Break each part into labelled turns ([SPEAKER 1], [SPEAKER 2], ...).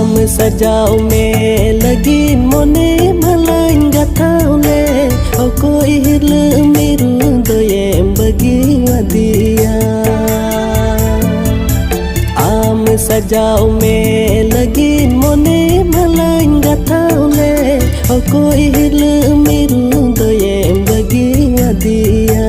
[SPEAKER 1] आम सजाओ में लगी मोने मलाइन गथावले कोई हिल मिरु दोये बगी वदिया आम सजाओ में लगी मोने मलाइन गथावले कोई हिल मिरु दोये बगी वदिया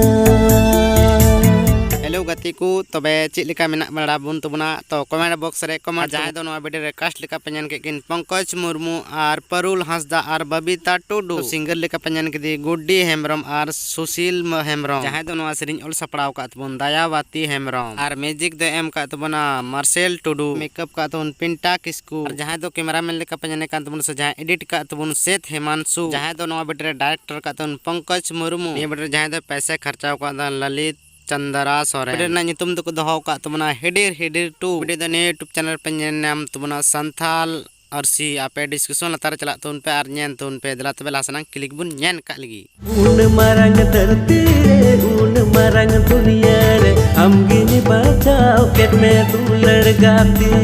[SPEAKER 2] गति को तबे चिलिका मेना बड़ा बुन तबना तो कमेंट बॉक्स रे कमेंट जहां दो नवा वीडियो रे कास्ट लिका पेनन के किन पंकज मुर्मू और परुल हंसदा और बबीता टुडू सिंगर लिका पेनन के दी गुड्डी हेमब्रम और सुशील हेमब्रम जहां दो नवा सेरिंग ऑल सपड़ाव का तबन दयावती हेमब्रम और म्यूजिक दो एम का तबना मार्सेल टुडू मेकअप का तबन पिंटा किस्कू और जहां दो कैमरामैन लिका पेनन का तबन से जहां एडिट का तबन सेठ हेमांशु जहां दो नवा वीडियो रे डायरेक्टर का तबन पंकज मुर्मू ये वीडियो जहां दो पैसे खर्चाव का ललित चंद्रा सोरेन वीडियो नितुम दो दो का तबना हेडिर हेडिर टू वीडियो ने यूट्यूब चैनल पे नाम तबना संथाल अरसी आपे डिस्कशन लतार चला तुन पे आर ñen तुन पे दला तबे लासना क्लिक बुन ñen का लगी
[SPEAKER 1] उन मारंग धरती उन मारंग दुनिया रे हम गिनी बचाओ के में तू लड़गाती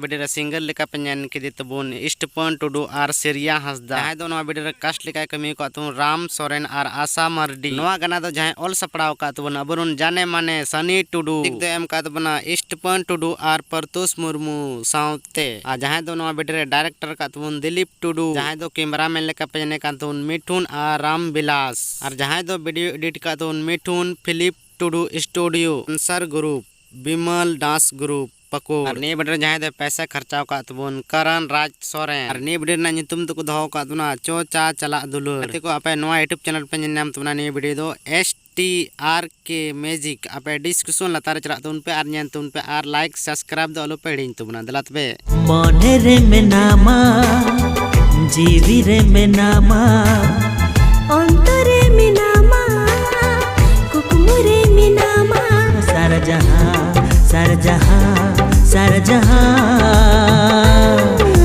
[SPEAKER 1] वीडियो सिंगर लेका पेन के तबन इष्टपन टुडू और सेरिया हंसदा जहां दो नवा वीडियो कास्ट लेका कमी को तबन राम सोरेन और आशा मर्डी नवा गाना दो जहां ऑल सपड़ाव का तबन अबरुन जाने माने सनी टुडू दिख एम का तबना इष्टपन टुडू और परतोष मुर्मू साउते आ जहां दो नवा वीडियो डायरेक्टर का तबन दिलीप टुडू जहां दो कैमरामैन लेका पेन का तबन मिठुन और राम बिलास और जहां दो वीडियो एडिट का Taban Mithun Philip Tudu studio Ansar group Bimal dance group पको ने वीडियो जहां दे पैसा खर्चाव का तबन करण राज सोरेन और ने वीडियो ना नितुम तो दो का तबना चोचा चला दुलुर को आपे नवा यूट्यूब चैनल पे नाम तबना ने वीडियो दो STRK मैजिक आपे डिस्कशन लतार चला तुन पे आर ñen तुन पे आर लाइक सब्सक्राइब दो पे हिडिन तबना दला तबे
[SPEAKER 3] मने रे मेनामा जीवी रे मेनामा अंतरे मेनामा कुकुमुरे मेनामा सारा जहां सारा जहां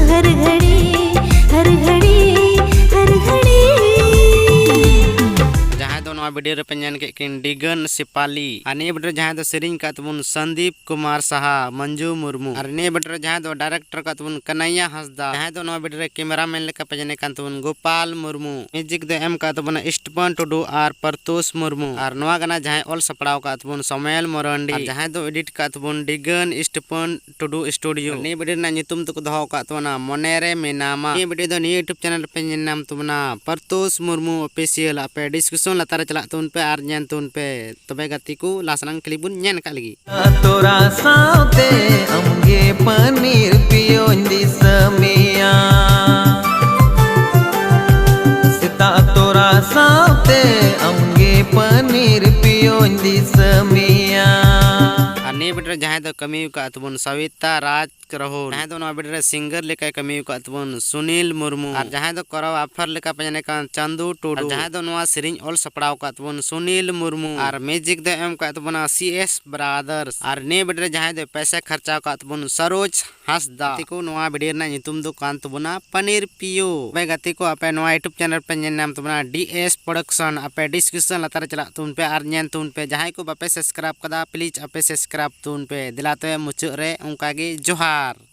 [SPEAKER 3] हर घड़ी हर घड़ी हर घड़ी
[SPEAKER 2] जहां दो नवा वीडियो रे पेन के किन डिगन सिपाली अने वीडियो जहां दो सेरिंग का तबन संदीप कुमार साहा मंजू मुर्मू और ने वीडियो जहां दो डायरेक्टर का तबन कन्हैया हंसदा जहां दो नवा वीडियो कैमरामैन लेका पेन का तबन गोपाल मुर्मू म्यूजिक दो एम का तबन इष्टपन टुडू और परतोष मुर्मू और नवा गाना जहां ऑल सपड़ाव का तबन समयल मोरंडी जहां दो एडिट का तबन डिगन इष्टपन टुडू स्टूडियो ने वीडियो ना नितुम तो दो का तबना मनेरे मेनामा ये वीडियो दो यूट्यूब चैनल पे नाम तबना परतोष मुर्मू ऑफिशियल आपे डिस्कशन लतार चला तुन पे आर ñen तुन पे तबे गति को लासनंग क्लिप बुन ñen का लगी
[SPEAKER 3] तोरा साथे हमगे पनीर पियो दिसमिया सीता तोरा साथे हमगे पनीर पियो दिसमिया
[SPEAKER 2] ने वीडियो जहां दो कमी का तबन सविता राज रहो जहां दो नवा वीडियो सिंगर लेका कमी का तबन सुनील मुर्मू और जहां दो करो ऑफर लेका पेने का चंदू टुडू जहां दो नवा सिरिंग ऑल सपड़ाव का तबन सुनील मुर्मू और म्यूजिक दो एम का तबन CS ब्रदर्स और ने वीडियो जहां दो पैसा खर्चा का तबन सरोज हंसदा को नवा वीडियो ना नितुम दो कान तबना पनीर पियो बे गति को आपे नवा यूट्यूब चैनल पे नाम तबना DS प्रोडक्शन आपे डिस्क्रिप्शन लतार चला तुन पे आर ñen तुन पे जहां को बापे सब्सक्राइब कदा प्लीज आपे सब्सक्राइब तुन पे दिलाते मुचु रे उनका गे जोहार।